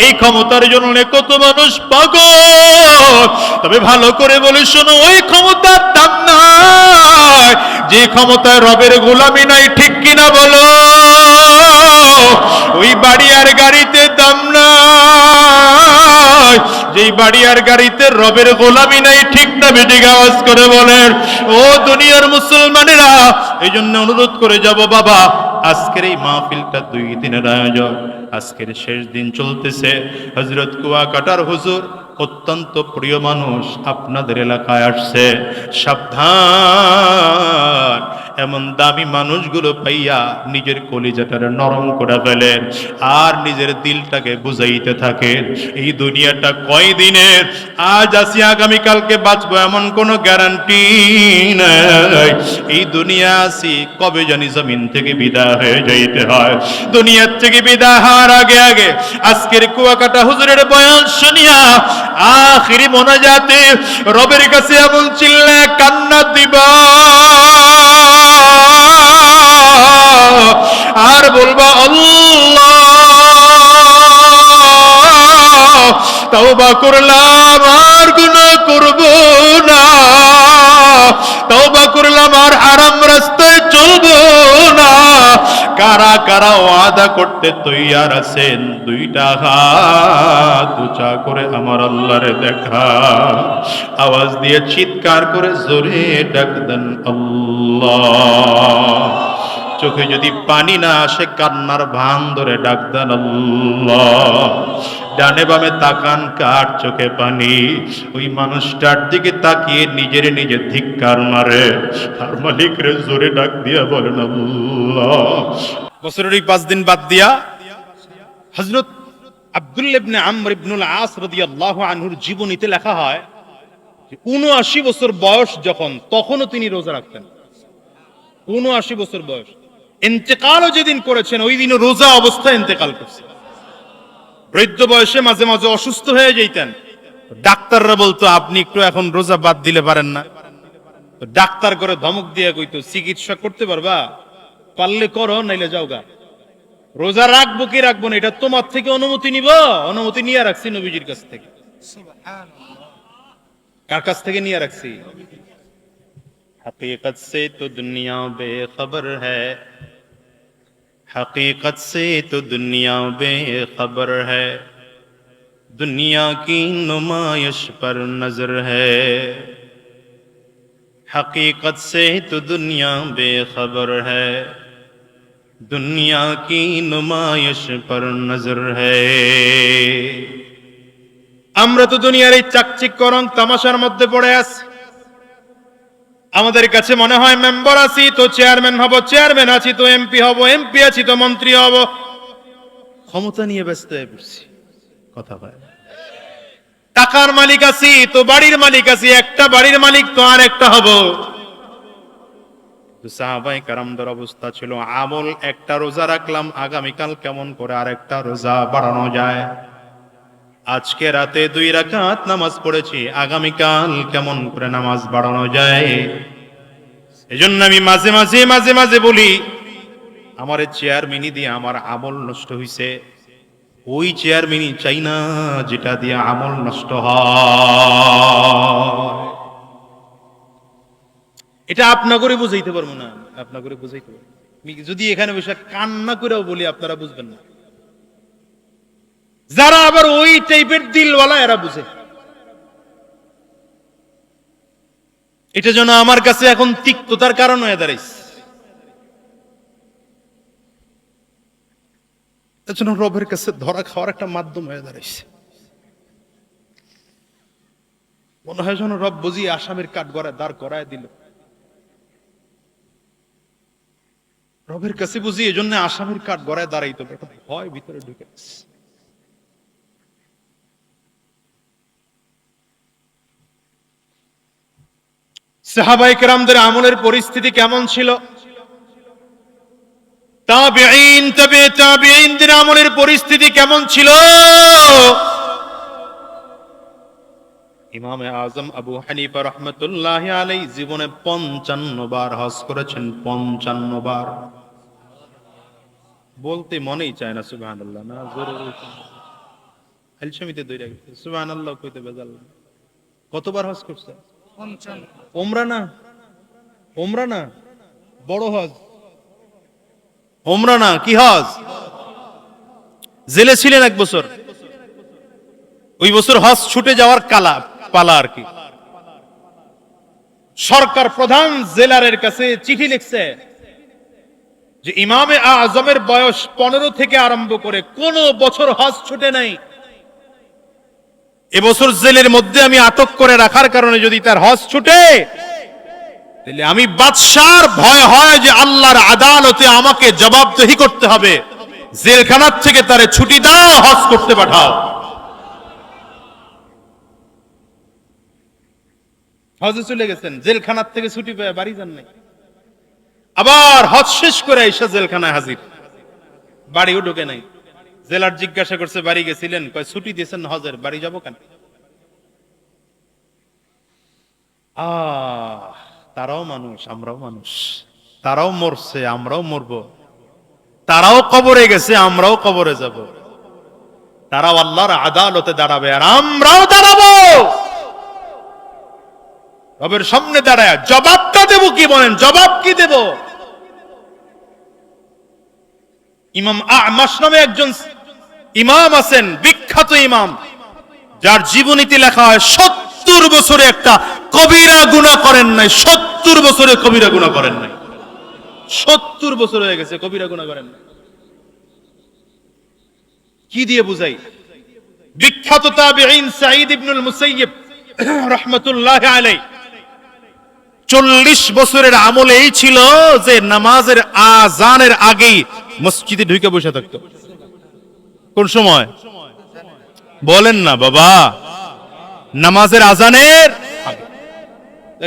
এই ক্ষমতার জন্য কত মানুষ পাগল। তবে ভালো করে বলে শোনো, ওই ক্ষমতার দাম নাই যে ক্ষমতায় রবের গোলামি নাই, ঠিক কিনা বলো? ওই বাড়ি আর গাড়িতে দাম নাই যেই বাড়ি আর গাড়িতে রবের গোলামি নাই, ঠিক না বেঠিক? আওয়াজ করে বলেন ও দুনিয়ার মুসলমানেরা। এই জন্য অনুরোধ করে যাব বাবা, আজকের এই মাহফিলটা 2 দিনের আয়োজন, আজকের শেষ দিন চলতেছে। হযরত কুয়াকাটার হুজুর অত্যন্ত প্রিয় মানুষ, আপনাদের এলাকায় আসছে। সাবধান, এমন দামি মানুষগুলো পাইয়া নিজের কলিজাটারে নরম করে ফেলেন আর নিজের দিলটাকে বুঝাইতে থাকেন। এই দুনিয়াটা কয় দিনের, আজ আসি আগামীকালকে বাঁচবো এমন কোনো গ্যারান্টি নাই। এই দুনিয়া আসি, কবে জানি জমিন থেকে বিদায় হয়ে যাইতে হয়। দুনিয়ার থেকে বিদায় হওয়ার আগে আগে আজকের কুয়াকাটা হুজুরের বয়ান শুনিয়া আখিরি মোনাজাতে রবের কাছে এমন চিল্লা কান্না দিবা আর বলবা, আল্লাহ তওবা করলাম আর গুনাহ করব না, তওবা করলাম আর হারাম রাস্তায় চলব না। কারা কারা ওয়াদা করতে তৈয়ার আছেন? 2টা হাত উঁচা করে আমার আল্লাহরে দেখা, আওয়াজ দিয়ে চিৎকার করে জোরে ডাক দেন আল্লাহ। চোখে যদি পানি না আসে, কান্নার ভান ধরে ডাক দেন আল্লাহ। ডানে বামে তাকান, কার চোখে পানি? ওই মানুষটার দিকে তাকিয়ে নিজের নিজে ধিক্কার মারে, আর মালিক রে জোরে ডাক দিয়া বলেন আল্লাহ। বছরের 5 দিন বাদ দিয়া হযরত আব্দুল্লাহ ইবনে আমর ইবনুল আস রাদিয়াল্লাহু আনহুর জীবনীতে লেখা হয় যে ৭৯ বছর বয়স যখন, তখনও তিনি রোজা রাখতেন। ৭৯ বছর বয়স। ইন্তেকালও যেদিন করেছেন ওই দিনও রোজা অবস্থায় ইন্তেকাল করছে। বৃদ্ধ বয়সে মাঝে মাঝে অসুস্থ হয়ে যেতেন। ডাক্তাররা বলতো আপনি একটু এখন রোজা বাদ দিলে পারেন না। ডাক্তার করে ধমক দিয়ে কইতো, চিকিৎসা করতে পারবা? পারলে করো, নাইলে যাও গা। রোজা রাখবো কি রাখবো না এটা তোমার থেকে অনুমতি নিব। অনুমতি নিয়ে রাখছি নবীজির কাছ থেকে। কার কাছ থেকে নিয়ে রাখছি? हकीकत से तो दुनिया बेखबर है, हकीकत से तो दुनिया बेखबर है, दुनिया की नुमाइश पर नजर है, हकीकत से तो दुनिया बेखबर है, दुनिया की नुमाइश पर नजर है। আমরা তো দুনিয়ার এই চাকচিক্য রং তামাশার মধ্যে পড়ে আছি। আমাদের কাছে মনে হয় মেম্বার আছি তো চেয়ারম্যান হব, চেয়ারম্যান আছি তো এমপি হব, এমপি আছি তো মন্ত্রী হব। ক্ষমতা নিয়ে ব্যস্ত হয়ে পড়ছি। কথা হয়, টাকার মালিক আছি তো বাড়ির মালিক আছি, একটা বাড়ির মালিক তো আর একটা হব। সাহাবায়ে কেরামদের অবস্থা ছিল, আমল একটা রোজা রাখলাম, আগামীকাল কেমন করে আরেকটা রোজা বাড়ানো যায়। আজকে রাতে 2 রাকাত নামাজ পড়েছি, আগামীকাল কেমন করে নামাজ বাড়ানো যায়। এজন্য আমি মাঝে মাঝে মাঝে মাঝে বলি, আমার চেয়ারম্যানই দিয়ে আমার আমল নষ্ট হইছে। ওই চেয়ারম্যানই চাই না যেটা দিয়ে আমল নষ্ট হয়। এটা আপনাকে বুঝাইতে পারবো না, আপনাকে বুঝাইতে পারবো। যদি এখানে বসে কান্না করেও বলি আপনারা বুঝবেন না। যারা আবার ওই টাইপের দিলওয়ালা এরা বুঝে। এটা যেন আমার কাছে এখন তিক্ততার কারণ হয়ে দাঁড়াইছে। এটা যেন রবের কাছে ধরা খাওয়ার একটা মাধ্যম হয়ে দাঁড়াইছে। মনে হয় যেন রব বুঝিয়ে আসামির কাঠ গড়ায় দাঁড় করায় দিল। রবের কাছে বুঝি এজন্য আসামির কাঠ গড়ায় দাঁড়াইতো, একটা ভয় ভিতরে ঢুকে গেছে। সাহাবায়ে কেরামদের আমলের পরিস্থিতি কেমন ছিল? তাবেঈন, তবে তাবেঈনদের আমলের পরিস্থিতি কেমন ছিল? ইমামে আজম আবু হানিফা রাহমাতুল্লাহি আলাইহি জীবনে 55 বার হজ করেছেন। 55 বার বলতে মনেই চায় না। সুবহানাল্লাহ, না জোরে আলসামিতে দইরা গেছে, সুবহানাল্লাহ কইতে বেজাল। কতবার হজ করছে? ওমরা না, ওমরা না, বড় হজ। ওমরা না, কি হজ? জেলে ছিলেন এক বছর, ওই বছর হজ ছুটে যাওয়ার পালা আর কি। সরকার প্রধান জেলারের কাছে চিঠি লিখছে যে ইমামে আজমের বয়স 15 থেকে আরম্ভ করে কোন বছর হজ ছুটে নাই। এবছর জেলের মধ্যে আমি আটক করে রাখার কারণে যদি তার হজ ছুটে, তাহলে আমি বাদশার ভয় হয় যে আল্লাহর আদালতে আমাকে জবাবদিহি করতে হবে। জেলখানার থেকে তারে ছুটি দাও, হজ করতে পাঠাও। হজে চলে গেছেন, জেলখানার থেকে ছুটি পেয়ে বাড়ি যান নাই। আবার হজ শেষ করে এসে জেলখানায় হাজির, বাড়িও ঢোকে নাই। জেলার জিজ্ঞাসা করছে বাড়ি গেছিলেন? কয় ছুটি দিয়েছেন হজের, বাড়ি যাবো কেন? তারাও মানুষ, আমরাও মানুষ। তারাও মরছে, আমরাও মরবো। তারাও কবরে গেছে, আমরাও কবরে যাব। তারাও আল্লাহর আদালতে দাঁড়াবে, আর আমরাও দাঁড়াবো। রবের সামনে দাঁড়ায় জবাবটা দেব কি? বলেন, জবাব কি দেব? ইমাম আ'মাশ নামে একজন ইমাম আছেন, বিখ্যাত ইমাম, যার জীবনীতে লেখা হয় 70 বছরে একটা কবিরা গুনাহ করেন নাই। 70 বছরে কবিরা গুনাহ করেন নাই। 70 বছর হয়ে গেছে, কবিরা গুনাহ করেন নাই। কি দিয়ে বুঝাই? বিখ্যাত তাবিঈন সাঈদ ইবনুল মুসাইয়্যিব রাহমাতুল্লাহি আলাইহি 40 বছরের আমল এই ছিল যে নামাজের আযানের আগেই মসজিদে ঢুকে বসে থাকতো। কোন সময় বলেন না বাবা? নামাজের আযানের আগে।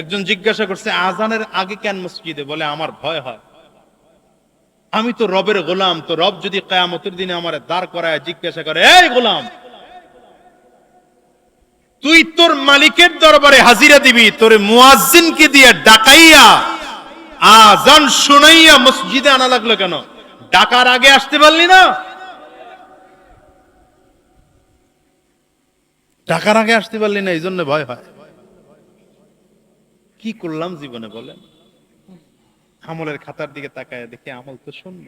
একজন জিজ্ঞাসা করছে, আযানের আগে কেন মসজিদে? বলে, আমার ভয় হয়, আমি তো রবের গোলাম, তো রব যদি কিয়ামতের দিনে আমার দাঁড় করায় জিজ্ঞাসা করে, এই গোলাম, তুই তোর মালিকের দরবারে হাজিরা দিবি, তোর মুয়াজ্জিনকে দিয়ে ডাকাইয়া আযান শুনাইয়া মসজিদে আনা লাগলো কেন? ডাকার আগে আসতে পারলি না? ডাকার আগে আসতে পারলি না, এই জন্য ভয় হয়। কি করলাম জীবনে বলেন? আমলের খাতার দিকে তাকায় দেখি আমল তো শূন্য।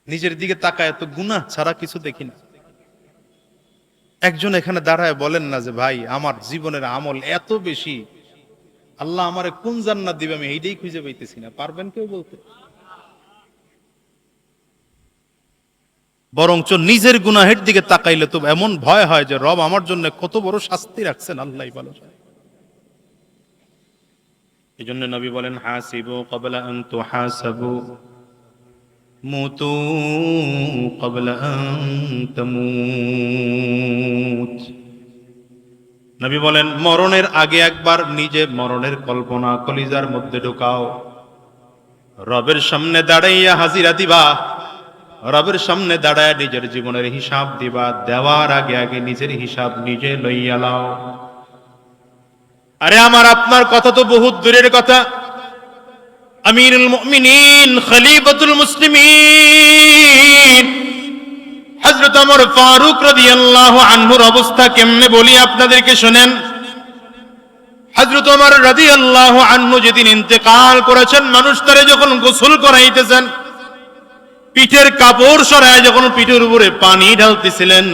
নিজের দিকে তাকায় তো গুনাহ ছাড়া কিছু দেখি না। একজন এখানে দাঁড়ায় বলেন না যে ভাই, আমার জীবনের আমল এত বেশি, আল্লাহ আমারে কোন জান্নাত দিবে আমি এইটাই খুঁজে পাইতেছি না। পারবেন কেউ বলতে? বরঞ্চ নিজের গুনাহের দিকে তাকাইলে তো এমন ভয় হয় যে রব আমার জন্য কত বড় শাস্তি রাখছেন, আল্লাহই ভালো জানে। এজন্য নবী বলেন, হাসিবু ক্বাবলা আন তুহাসাবু, মুতু ক্বাবলা আন তামুত। নবী বলেন, মরণের আগে একবার নিজে মরণের কল্পনা কলিজার মধ্যে ঢুকাও। রবের সামনে দাঁড়াইয়া হাজিরা দিবা, রবের সামনে দাঁড়ায় নিজের জীবনের হিসাব দিবা। দেওয়ার আগে আগে নিজের হিসাব নিজে লইয়া লাও। আরে আমার আপনার কথা তো বহুত দূরের কথা। আমিরুল মুমিনিন, খলিফাতুল মুসলিমিন হযরত ওমর ফারুক রাদিয়াল্লাহু আনহুর অবস্থা কেমনে বলি আপনাদেরকে শুনেন। হযরত ওমর রাদিয়াল্লাহু আনহু যেদিন ইন্তেকাল করেছেন, মানুষ তারে যখন গোসল করাইতেছেন, পিঠের কাপড় সরায় যখন পিঠের উপরে পানি ঢালতেছিলেন,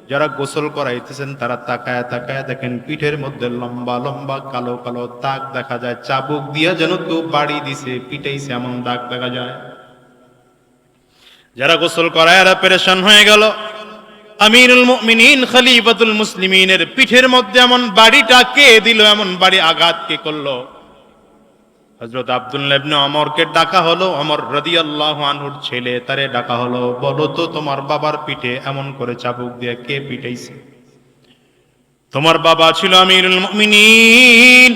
যারা গোসল করাইতেছেন তারা তাকায় তাকায় দেখেন পিঠের মধ্যে লম্বা লম্বা কালো কালো দাগ দেখা যায়। চাবুক দিয়া যেন কেউ বাড়ি দিছে, পিটাইছে, এমন দাগ দেখা যায়। যারা গোসল করায় এরা পেরেশান হয়ে গেল। আমিরুল মুমিনিন খলিফাতুল মুসলিমিনের পিঠের মধ্যে এমন বাড়িটা কে দিল, এমন বাড়ি আঘাত কে করলো? হযরত আব্দুল্লাহ ইবনে ওমরকে ডাকা হলো। ওমর রাদিয়াল্লাহু আনহুর ছেলে, তারে ডাকা হলো, বলো তো তোমার বাবার পিঠে এমন করে চাবুক দিয়ে কে পিটাইছে? তোমার বাবা ছিল আমিরুল মুমিনিন,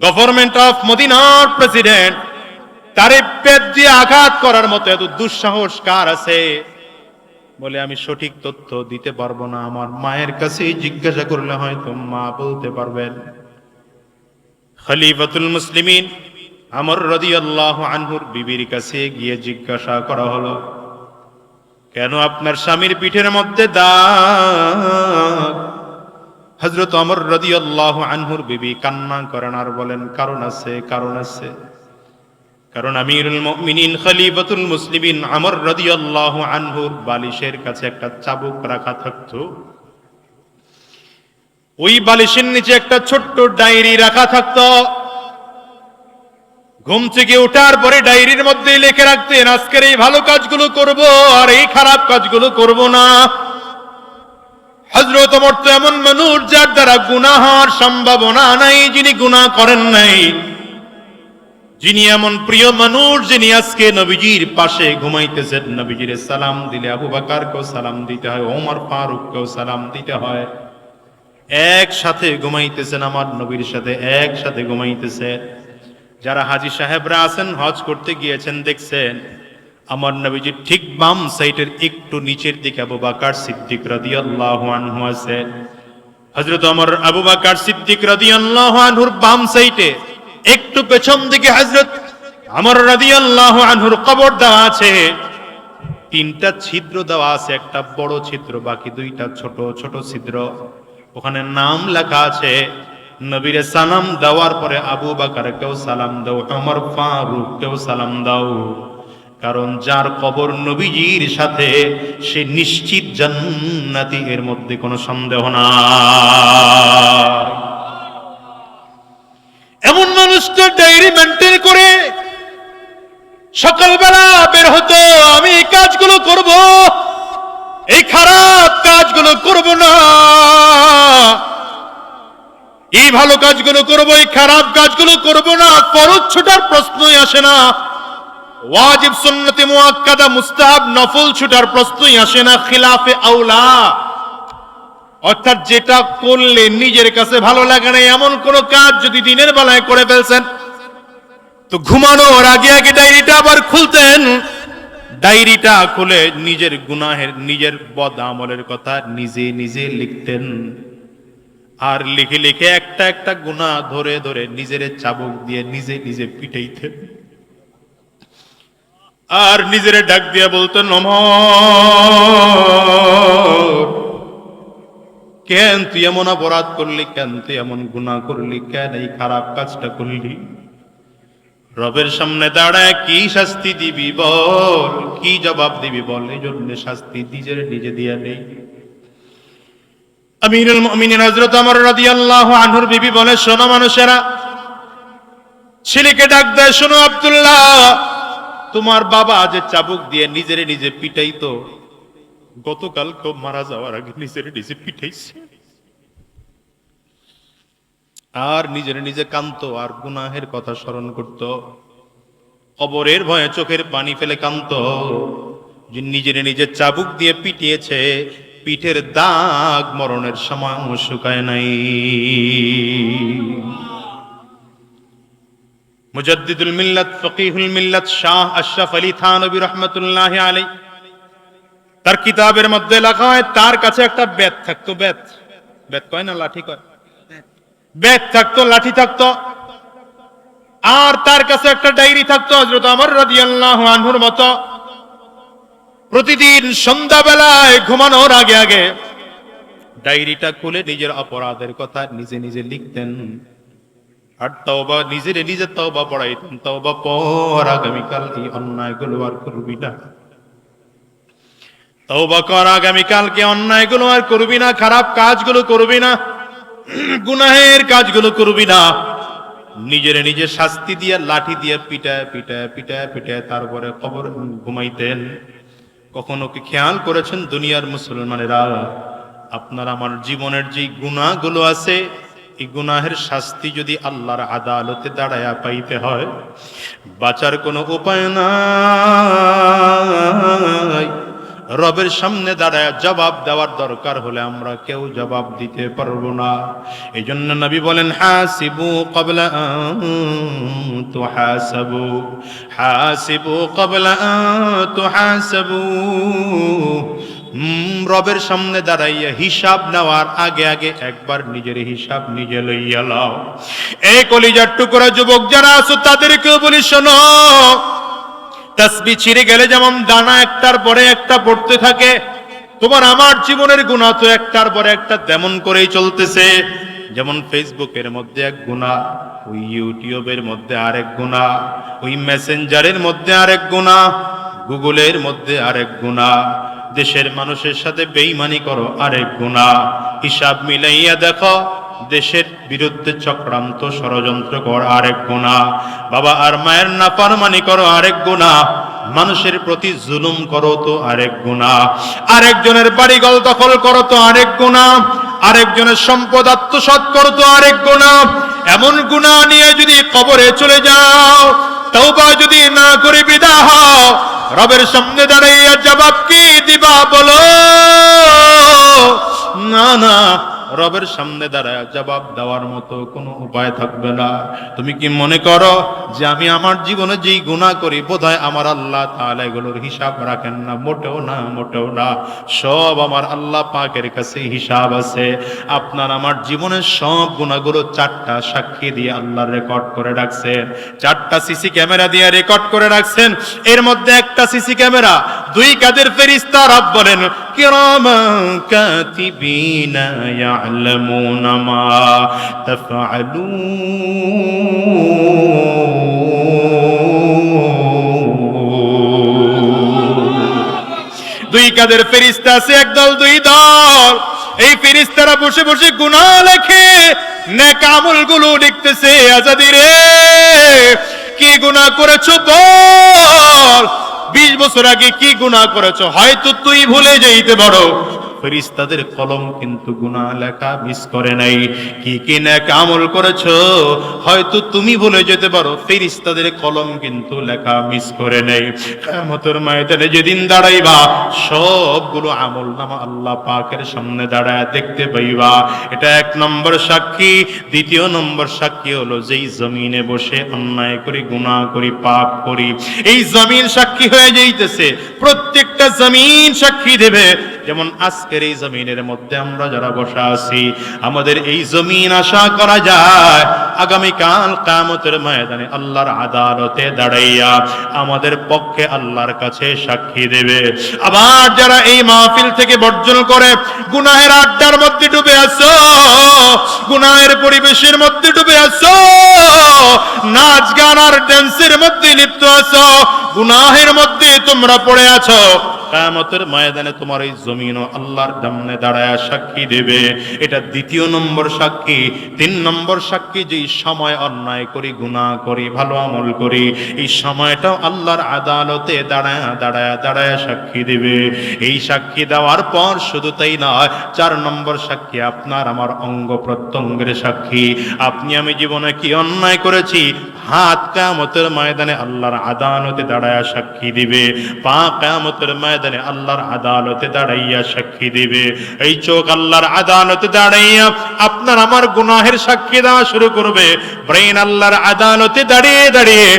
গভর্নমেন্ট অফ মদিনার প্রেসিডেন্ট, তারে পেট দিয়ে আঘাত করার মতো এত দুঃসাহস কার আছে? বলে, আমি সঠিক তথ্য দিতে পারবো না, আমার মায়ের কাছেই জিজ্ঞাসা করলে হয়তো মা বলতে পারবেন। খলিফাতুল মুসলিমিন ওমর রাদিয়াল্লাহু আনহুর বিবির কাছে গিয়ে জিজ্ঞাসা করা হলো, কেন আপনার স্বামীর পিঠের মধ্যে দাগ? হযরত ওমর রাদিয়াল্লাহু আনহুর বিবি কান্না করেন আর বলেন, কারণ আছে, কারণ আছে। কারণ আমিরুল মুমিনিন খলিফাতুল মুসলিমিন ওমর রাদিয়াল্লাহু আনহুর বালিশের কাছে একটা চাবুক রাখা থাকতো। ওই বালিশের নিচে একটা ছোট্ট ডায়েরি রাখা থাকতো। ঘুম থেকে ওঠার পরে ডায়েরির মধ্যে লিখে রাখতেন, আজকের এই ভালো কাজগুলো করব আর এই খারাপ কাজগুলো করব না। হযরত ওমর তো এমন মানুষ যার দ্বারা গুনাহ হওয়ার সম্ভাবনা নাই, যিনি গুনাহ করেন নাই, যিনি এমন প্রিয় মানুষ যিনি আজকে নবীজির পাশে ঘুমাইতেছেন। নবীজির সালাম দিলে আবু বকরকেও সালাম দিতে হয়, ওমর ফারুককেও সালাম দিতে হয়। একসাথে ঘুমাইতেছেন, আমার নবীর সাথে একসাথে ঘুমাইতেছেন। যারা হাজী সাহেবরা আছেন, হজ করতে গিয়েছেন, দেখছেন আমার নবীজির ঠিক বাম সাইডের একটু নিচের দিকে আবু বকর সিদ্দিক রাদিয়াল্লাহু আনহু আছে। হযরত ওমর আবু বকর সিদ্দিক রাদিয়াল্লাহু আনহুর বাম সাইডে একটু পেছন দিকে হযরত ওমর রাদিয়াল্লাহু আনহুর কবর দেওয়া আছে। তিনটা ছিদ্র দেওয়া আছে, একটা বড় ছিদ্র, বাকি দুইটা ছোট ছোট ছিদ্র। ওখানে নাম লেখা আছে। নবীরে সালাম দেওয়ার পরে আবু বকরকেও সালাম দাও, ওমর ফারুককেও সালাম দাও। কারণ যার কবর নবীজির সাথে সে নিশ্চিত জান্নাতি, এর মধ্যে কোনো সন্দেহ না। এমন মানুষ তো ডায়েরি মেনটেন করে সকালবেলা বের হতো, আমি এই কাজগুলো করব, এই খারাপ কাজগুলো করব না, এই ভালো কাজগুলো করব, এই খারাপ কাজগুলো করব না। ফরজ ছুটার প্রশ্নই আসে না, ওয়াজিব সুন্নতে মুআক্কাদা মুস্তাহাব নফল ছুটার প্রশ্নই আসে না। খিলাফে আউলা, অর্থাৎ যেটা করলে নিজের কাছে ভালো লাগে না এমন কোন কাজ যদি দিনের বেলায় করে ফেলছেন, তো ঘুমানোর আগে আগে ডায়েরিটা আবার খুলতেন। ডায়েরিটা খুলে নিজের গুনাহের, নিজের বদ আমলের কথা নিজে নিজে লিখতেন। আর লিখে লিখে একটা একটা গুনাহ ধরে ধরে নিজের চাবুক দিয়ে নিজে নিজে পিটাইতেন। আর নিজের ডাক দিয়ে বলতেন, ওমর কেন তুই এমন অপরাধ করলি, কেন তুই এমন গুনাহ করলি, কেন এই খারাপ কাজটা করলি? রবের সামনে দাঁড়ায় কি শাস্তি দিবি বল, কি জবাব দিবি বল? এই জন্য শাস্তি নিজের নিজে দিয়া নেই। আমিরুল মুমিনিন হযরত ওমর রাদিয়াল্লাহু আনহুর বিবি বলে, শোনো মানুষেরা, ছেলেকে ডাক দেয়, শোনো আব্দুল্লাহ, তোমার বাবা যে চাবুক দিয়ে নিজের নিজে পিটাইতো, গতকাল কেউ মারা যাওয়ার আগে নিজের নিজে পিটাইছে। আর নিজের নিজে কাঁদতো আর গুনাহের কথা স্মরণ করত। কবরের ভয়ে চোখের পানি ফেলে কাঁদতো যে নিজের নিজে চাবুক দিয়ে পিটিয়েছে, পিঠের দাগ মরণের সময় শুকায় নাই। মুজাদ্দিদুল মিল্লাত ফকিহুল মিল্লাত শাহ আশরাফ আলী থানভী রাহমাতুল্লাহি আলাইহি তার কিতাবের মধ্যে লেখা হয়, তার কাছে একটা বেত থাকতো। বেত, বেত কয় না, লাঠি কয়, বেত থাকতো, লাঠি থাকতো। আর তার কাছে একটা ডায়েরি থাকতো। হযরত ওমর রাদিয়াল্লাহু আনহুর মতো প্রতিদিন সন্ধ্যাবেলায় ঘুমানোর আগে আগে ডায়েরিটা খুলে নিজের অপরাধের কথা নিজে নিজে লিখতেন। আর তওবা, নিজের নিজে তওবা পড়াইতেন, তওবা পড়, আগামীকাল এই অন্যায়গুলো আর করবি না। তওবা কর, আগামীকালকে অন্যায়গুলো আর করবি না, খারাপ কাজগুলো করবি না, গুনাহের কাজগুলো করবি না। নিজের নিজে শাস্তি দিয়ে, লাঠি দিয়ে পিটায় পিটায় পিটায় পিটায় তারপরে কবর ঘুমাইতেন। কখনো কি খেয়াল করেছেন দুনিয়ার মুসলমানেরা, আপনার আমার জীবনের যে গুনাহগুলো আছে, এই গুনাহের শাস্তি যদি আল্লাহর আদালতে দাঁড়ায়া পাইতে হয়, বাঁচার কোনো উপায় নাই। রবের সামনে দাঁড়ায় জবাব দেওয়ার দরকার হলে আমরা কেউ জবাব দিতে পারবো না। এই জন্য নবী বলেন, হাসিবু ক্বাবলা আন তুহাসাবু, হাসিবু ক্বাবলা আন তুহাসাবু। রবের সামনে দাঁড়াইয়া হিসাব নেওয়ার আগে আগে একবার নিজের হিসাব নিজে লইয়া লও। এই কলিজার টুকরা যুবক যারা আছো তাদেরকেও বলি, শোনো, তাসবিহ ছিঁড়ে গেলে যেমন দানা একটার পরে একটা পড়তে থাকে, তোমার আমার জীবনের গুনাহ তো একটার পরে একটা তেমন করেই চলতেছে। যেমন ফেসবুকের মধ্যে এক গুনাহ, ওই ইউটিউবের মধ্যে আরেক গুনাহ, ওই মেসেঞ্জারের মধ্যে আরেক গুনাহ, গুগলের মধ্যে আরেক গুনাহ, দেশের মানুষের সাথে বেঈমানি করো আরেক গুনাহ। হিসাব মিলাইয়া দেখো, দেশের বিরুদ্ধে চক্রান্ত ষড়যন্ত্র কর আরেক গুনাহ, বাবা আর মায়ের নাফরমানি করো আরেক গুনাহ, মানুষের প্রতি জুলুম করো তো আরেক গুনাহ, আরেকজনের বাড়িঘর দখল করো তো আরেক গুনাহ, আরেকজনের সম্পদ আত্মসাৎ করো তো আরেক গুনাহ। এমন গুনাহ নিয়ে যদি কবরে চলে যাও, তওবা যদি না করে বিদায় হও, রবের সামনে দাঁড়াইয়া জবাব কি দিবা বলো? না না, রবের সামনে দাঁড়ায় জবাব দেওয়ার মতো কোনো উপায় থাকবে না। তুমি কি মনে করো যে আমি আমার জীবনে যেই গুনাহ করি বোধহয় আমার আল্লাহ তাআলা এগুলোর হিসাব রাখেন না? মোটেও না, মোটেও না। সব আমার আল্লাহ পাকের কাছে হিসাব আছে। আপনার আমার জীবনের সব গুনাহগুলো 4টা সাক্ষী দিয়ে আল্লাহ রেকর্ড করে রাখছেন, 4টা সিসি ক্যামেরা দিয়ে রেকর্ড করে রাখছেন। এর মধ্যে একটা সিসি ক্যামেরা, 2 কাদের ফেরেশতা। রব বলেন কিরামান কাতিবিনা ইয়ালামুনা মা তাফআলুন। 2 কাদের ফেরেশতা আছে, একদল 2 দল। এই ফেরেশতারা বসে বসে গুনাহ লেখে, নেক আমলগুলো লিখতেছে। আজাদি রে, কি গুনাহ করেছো বল? 20 বছর আগে কি গুনাহ করেছো হয়তো তুই ভুলে যাইতে পারো, ফেরেশতাদের কলম কিন্তু গুনাহ লেখা মিস করে নাই। কি কি নেক আমল করেছো হয়তো তুমি ভুলে যেতে পারো, ফেরেশতাদের কলম কিন্তু লেখা মিস করে নাই। কিয়ামতের ময়দানে যেদিন দাঁড়াইবা, সবগুলো আমলনামা আল্লাহ পাকের সামনে দাঁড়ায় দেখতে পাইবা। এটা 1 নম্বর সাক্ষী। 2 নম্বর সাক্ষী হলো যেই জমিনে বসে অন্যায় করি, গুনাহ করি, পাপ করি, এই জমিন সাক্ষী হয়ে যাইতেছে। প্রত্যেকটা জমিন সাক্ষী দেবে। যেমন আজকের এই জমিনের মধ্যে আমরা যারা বসা আছি, আমাদের এই জমিন আশা করা যায় আগামীকাল কিয়ামতের ময়দানে আল্লাহর আদালতে দাঁড়াইয়া আমাদের পক্ষে আল্লাহর কাছে সাক্ষী দেবে। আবার যারা এই মাহফিল থেকে বর্জন করে গুনাহের আড্ডার মধ্যে ডুবে আছো, গুনাহের পরিবেশের মধ্যে ডুবে আছো, নাচ গান আর ড্যান্সের মধ্যে লিপ্ত আছো, গুনাহের মধ্যে তোমরা পড়ে আছো, কিয়ামতের ময়দানে তোমার এই জমিনও আল্লাহর সামনে দাঁড়ায় সাক্ষী দেবে। এটা 2 নম্বর সাক্ষী। 3 নম্বর সাক্ষী, যেই সময় অন্যায় করি, গুনাহ করি, ভালো আমল করি, এই সময়টাও আল্লাহর আদালতে দাঁড়ায় দাঁড়ায় দাঁড়ায় সাক্ষী দেবে। এই সাক্ষী দেওয়ার পর শুধু তাই নয়, 4 নম্বর সাক্ষী আপনার আমার অঙ্গ প্রত্যঙ্গের সাক্ষী। আপনি আমি জীবনে কি অন্যায় করেছি, হাত কিয়ামতের ময়দানে আল্লাহর আদালতে দাঁড়ায় সাক্ষী দিবে, পা কিয়ামতের ময়দানে আল্লাহর আদালতে দাঁড়াইয়া সাক্ষী দিবে, এই চোখ আল্লাহর আদালতে দাঁড়াইয়া আপনার আমার গুনাহের সাক্ষী দেওয়া শুরু করবে, ব্রেন আল্লাহর আদালতে দাঁড়িয়ে দাঁড়িয়ে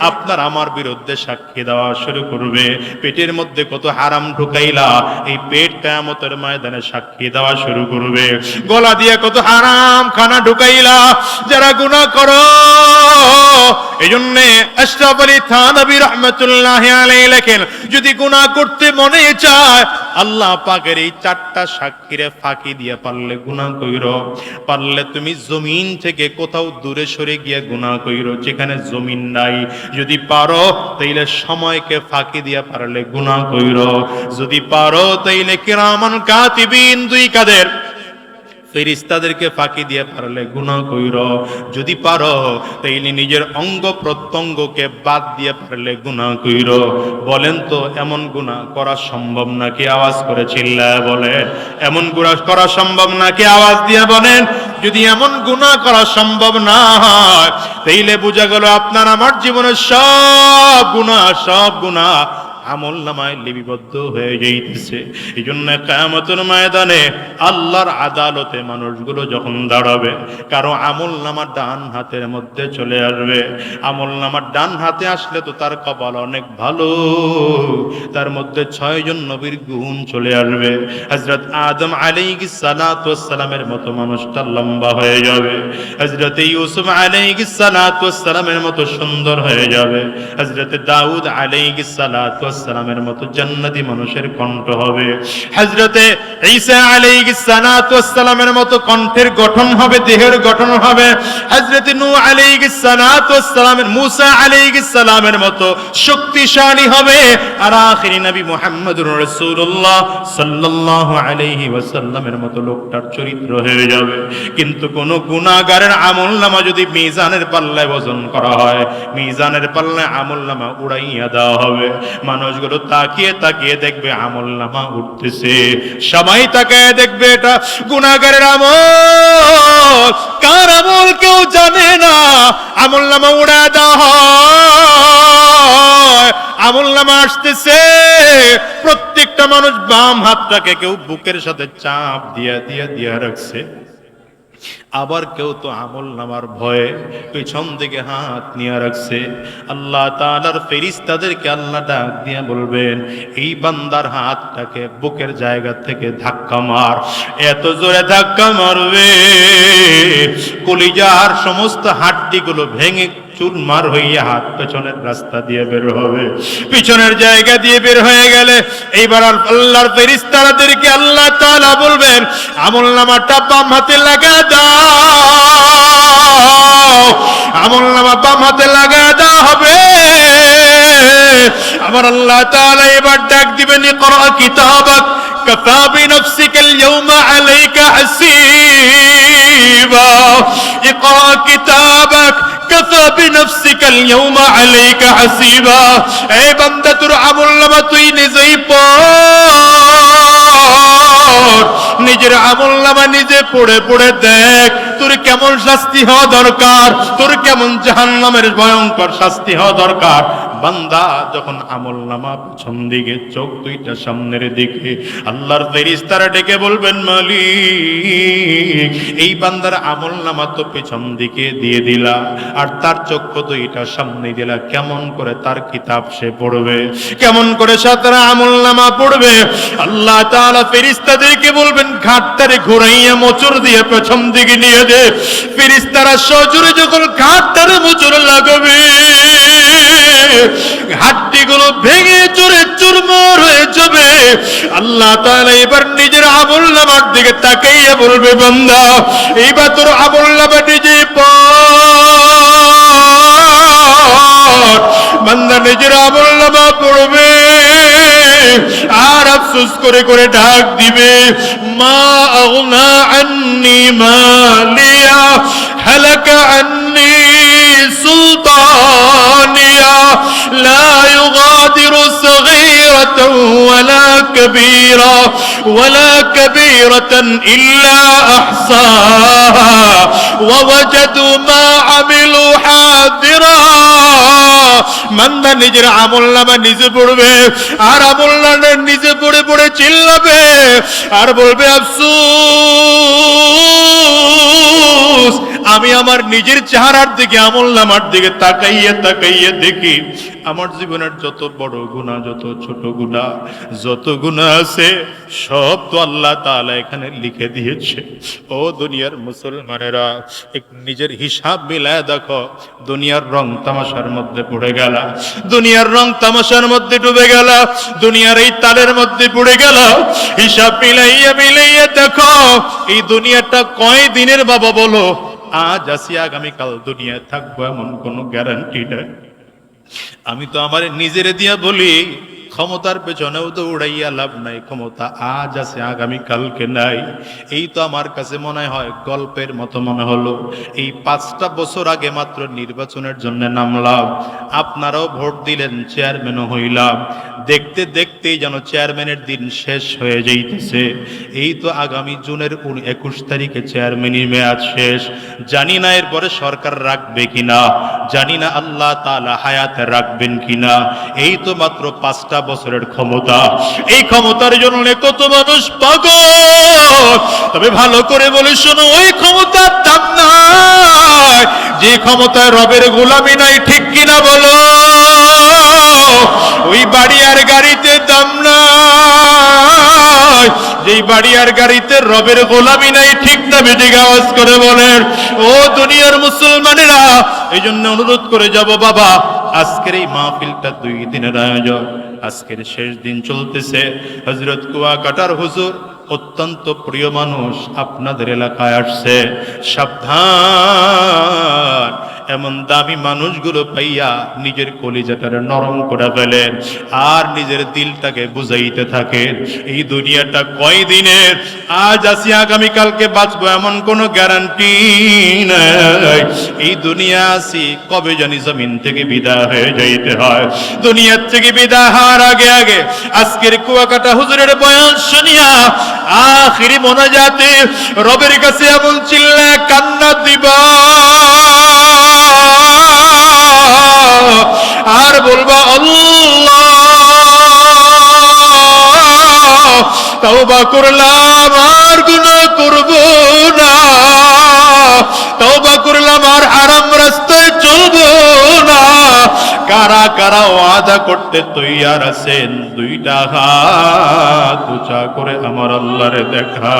আপনার আমার বিরুদ্ধে সাক্ষী দেওয়া শুরু করবে। পেটের মধ্যে কত হারাম ঢুকাইলা, এই পেট কিয়ামতের ময়দানে সাক্ষী দেওয়া শুরু করবে। গলা দিয়ে কত হারাম খানা ঢুকাইলা, যারা গুনাহ করো। এজন্য আশরাফ আলী থানভী রাহমাতুল্লাহি আলাইহি লেখেন, যদি গুনাহ করতে মনে চায় আল্লাহ পাকের এই 4টা সাক্ষীরে ফাঁকি দিয়ে পারলে গুনাহ কইরো। পারলে তুমি জমিন থেকে কোথাও দূরে সরে গিয়ে গুনাহ কইরো, যেখানে জমিন নাই। যদি পারো তাইলে সময়কে ফাঁকি দিয়া পারলে গুনাহ কইরো। যদি পারো তাইলে কিরামান কাতিবিন, 2 কাদের ফেরেশতাদেরকে ফাঁকি দিয়ে পারলে গুনাহ কইরো। যদি পারো তাইলে নিজের অঙ্গ প্রত্যঙ্গকে বাদ দিয়ে পারলে গুনাহ কইরো। বলেন তো এমন গুনাহ করা সম্ভব নাকি? আওয়াজ করে চিল্লায় বলেন, এমন গুনাহ করা সম্ভব নাকি? আওয়াজ দিয়ে বলেন। যদি এমন গুনাহ করা সম্ভব না হয় তাইলে বোঝা গেল আপনার আমার জীবনের সব গুনাহ আমল নামায় লিপিবদ্ধ হয়ে যাইতেছে। এই জন্য কিয়ামতের ময়দানে আল্লাহর আদালতে মানুষগুলো যখন দাঁড়াবে, কারো আমল নামা ডান হাতের মধ্যে চলে আসবে। আমল নামা ডান হাতে আসলে তো তার কপাল অনেক ভালো, তার মধ্যে 6 জন নবীর গুণ চলে আসবে। হযরত আদম আলাইহিস সালাতু ওয়াস সালামের মতো মানুষটা লম্বা হয়ে যাবে, হযরত ইউসুফ আলাইহিস সালাতু ওয়াস সালামের মতো সুন্দর হয়ে যাবে, হযরত দাউদ আলাইহিস সালাতু ওয়াস সালামের মতো জান্নাতি মানুষের কণ্ঠ হবে, হযরত ঈসা আলাইহিস সালাতু ওয়াস সালামের মতো কণ্ঠের গঠন হবে, দেহের গঠন হবে, হযরত নূহ আলাইহিস সালাতু ওয়াস সালামের, মুসা আলাইহিস সালামের মতো শক্তিশালী হবে, আর আখিরি নবী মুহাম্মদুর রাসূলুল্লাহ সাল্লাল্লাহু আলাইহি ওয়াসাল্লামের মতো লোকটার চরিত্র হয়ে যাবে। কিন্তু কোন গুনাহগারের আমলনামা যদি মিজানের পাল্লায় ওজন করা হয়, মিজানের পাল্লায় আমলনামা উড়াইয়া দেওয়া হবে। মানুষগুলো তাকিয়ে তাকিয়ে দেখবে আমলনামা উঠতেছে, সবাই তাকিয়ে দেখবে এটা গুনাহগারের আমল, কার আমল কেউ জানে না। আমলনামা উড়া দেওয়া হয়, আমলনামা আসতেছে, প্রত্যেকটা মানুষ বাম হাতটাকে কেউ বুকের সাথে চাপ দিয়া রাখছে, আবার কেউ তো আমলনামার ভয়ে পিছন দিকে হাত নিয়ে রাখছে। আল্লাহ তাআলার ফেরেশতাদেরকে আল্লাহ ডাক দিয়ে বলবেন, এই বান্দার হাতটাকে বুকের জায়গা থেকে ধাক্কা মার। এত জোরে ধাক্কা মারবে কলিজার সমস্ত হাড্ডিগুলো ভেঙে চুরমার হইয়া হাত পেছনের রাস্তা দিয়ে বের হবে। পিছনের জায়গা দিয়ে বের হয়ে গেলে এইবার আল্লাহর ফেরেশতাদেরকে আল্লাহ তাআলা বলবেন, আমলনামাটা বাম হাতে লাগা দাও। আমলনামা বাম হাতে লাগা দেওয়া হবে। আমার আল্লাহ তাআলা এবার ডাক দিবেন, ইকরা কিতাবাক কাফা বিনফসিকাল ইয়াওমা আলাইকা হাসিবা। ইকরা কিতাবাক কাফা বিনফসিকাল ইয়াওমা আলাইকা হাসিবা। এই বান্দা তোর আমলনামা তুই নিজেই পড়, নিজের আমলনামা নিজে পড়ে পড়ে দেখ তোর কেমন শাস্তি হওয়া দরকার, তোর কেমন জাহান্নামের ভয়ঙ্কর শাস্তি হওয়া দরকার। বান্দা যখন আমলনামা পিছন দিকে, চোখ দুইটা সামনের দিকে, আল্লাহর ফেরেশতারা ডেকে বলবেন, মালিক এই বান্দার আমলনামা তো পিছন দিকে দিয়ে দিলা, আর তার চক্ষু দুইটা সামনে দিলা, কেমন করে তার কিতাব সে পড়বে, কেমন করে সে তার আমলনামা পড়বে? আল্লাহ তাআলা ফেরেশতাদেরকে বলবেন, ঘাটটারে ঘুরাইয়া মোচড় দিয়ে পেছন দিকে নিয়ে দে। ফেরেশতারা সজোরে যখন ঘাটটারে মোচড় লাগাবে, হাড্ডিগুলো ভেঙে চুরে চুরমার হয়ে যাবে। আল্লাহ তাআলা এবার নিজের আমলনামার দিকে তাকাইয়া বলবে, বান্দা এইবার তোর আমলনামা নিজেই পড়। বান্দা নিজের আমলনামা পড়বে আর আফসোস করে করে ডাক দিবে, মা আগনা আন্নি মালিয়া হালাকা আন্নি সুলতানিয়া লা ইউগাদিরু সগীরাতান ওয়ালা কাবীরা ওয়ালা কাবীরাতান ইল্লা আহসাহা ওয়া ওয়াজাদু মা আমিলু হাদিরা। বান্দা নিজের আমলনামা নিজে পড়বে আর আমলনামা নিজে পড়ে পড়ে চিল্লাবে আর বলবে, আফসোস আমি আমার নিজের চেহারার দিকে, আমলনামার দিকে তাকাইয়া তাকাইয়া দেখি আমার জীবনের যত বড় গুনাহ, যত ছোট গুনাহ, যত গুনাহ আছে সব তো আল্লাহ তাআলা এখানে লিখে দিয়েছে। ও দুনিয়ার মুসলমানেরা, এক নিজের হিসাব মিলায় দেখো। দুনিয়ার রং তামাশার মধ্যে পড়ে গেল, দুনিয়ার রং তামাশার মধ্যে ডুবে গেল, দুনিয়ার এই তালের মধ্যে পড়ে গেল। হিসাব মিলাইয়া মিলাইয়া দেখো এই দুনিয়াটা কয় দিনের বাবা বলো? আজ আসি আগামীকাল দুনিয়ায় থাকবো এমন কোনো গ্যারান্টি নেই। আমি তো আমার নিজের দিয়া বলি, ক্ষমতার পেছনেও তো উড়াইয়া লাভ নাই, ক্ষমতা আজ আছে আগামী কালকে নাই। এই তো আমার কাছে মনে হয় গল্পের মতো মনে হলো। এই 5টা বছর আগে মাত্র নির্বাচনের জন্য নামলাম, আপনারাও ভোট দিলেন, চেয়ারম্যানও হইলাম। দেখতে দেখতেই যেন চেয়ারম্যানের দিন শেষ হয়ে যাইতেছে। এই তো আগামী জুনের 21 তারিখে চেয়ারম্যানের মেয়াদ শেষ। জানি না এরপরে সরকার রাখবে কিনা, জানি না আল্লাহ তাআলা হায়াতে রাখবেন কিনা। এই তো মাত্র 5টা বছরের ক্ষমতা। এই ক্ষমতার জন্য কত মানুষ পাগল। তবে ভালো করে বলে শোনো, ওই ক্ষমতার দাম নাই যে ক্ষমতায় রবের গোলামি নাই। ঠিক কিনা বলো? ওই বাড়ি আর গাড়িতে দাম নাই যেই বাড়ি আর গাড়িতে রবের গোলামি নাই। ঠিক না বেঠিক? আওয়াজ করে বলেন ও দুনিয়ার মুসলমানেরা। এই জন্য অনুরোধ করে যাব বাবা, আজকের এই মাহফিলটা 2 দিনের আয়োজন। আজকের শেষ দিন চলতেছে। হযরত কুয়াকাটার হুজুর অত্যন্ত প্রিয় মানুষ, আপনাদের এলাকায় আসছে। সাবধান, এমন দামি মানুষগুলো পাইয়া নিজের কলিজাটারে নরম করে ফেলেন আর নিজের দিলটাকে বুঝাইতে থাকেন এই দুনিয়াটা কয়দিনের। আজ আসি আগামীকালকে বাঁচবো এমন কোনো গ্যারান্টি নাই। এই দুনিয়া আসি কবে জানি জমিন থেকে বিদায় হয়ে যাইতে হয়। দুনিয়ার থেকে বিদায় হওয়ার আগে আগে আজকের কুয়াকাটা হুজুরের বয়ান শুনিয়া আখিরি মোনাজাতে রবের কাছে এমন চিল্লায় কান্না দিবা আর বলবা, আল্লাহ তওবা করলাম আর গুনাহ করব না, তওবা করলাম আর হারাম রাস্তায় চলব না। কারা কারা ওয়াদা করতে তৈয়ার আছেন? 2টা হাত উঁচা করে আমার আল্লাহরে দেখা,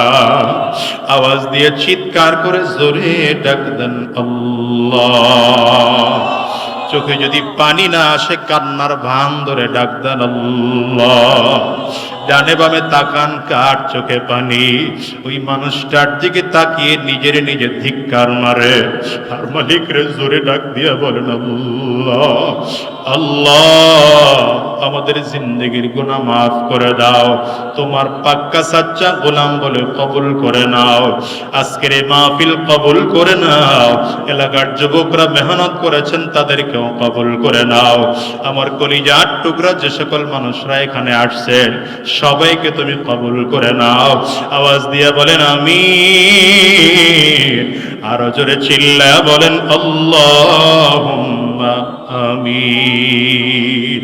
আওয়াজ দিয়ে চিৎকার করে জোরে ডাক দেন আল্লাহ। চোখে যদি পানি না আসে কান্নার ভান ধরে ডাক দেন আল্লাহ। ডানে বামে তাকান, কার চোখে পানি? ওই মানুষটার দিকে তাকিয়ে নিজের নিজে ধিক্কার মারে আর মালিক রে জোরে ডাক দিয়া বলেন আল্লাহ, আল্লাহ আমাদের জিন্দেগির গুনাহ মাফ করে দাও, তোমার পাক্কা সাচ্চা গোলাম বলে কবুল করে নাও। আজকের এই মাহফিল কবুল করে নাও। এলাকার যুবকরা মেহনত করেছেন, তাদেরকেও কবুল করে নাও। আমার কলিজার টুকরা যে সকল মানুষরা এখানে আসছেন সবাইকে তুমি কবুল করে নাও। আওয়াজ দিয়ে বলেন আমিন। আরো জোরে চিল্লায়া বলেন আল্লাহুম্মা আমিন।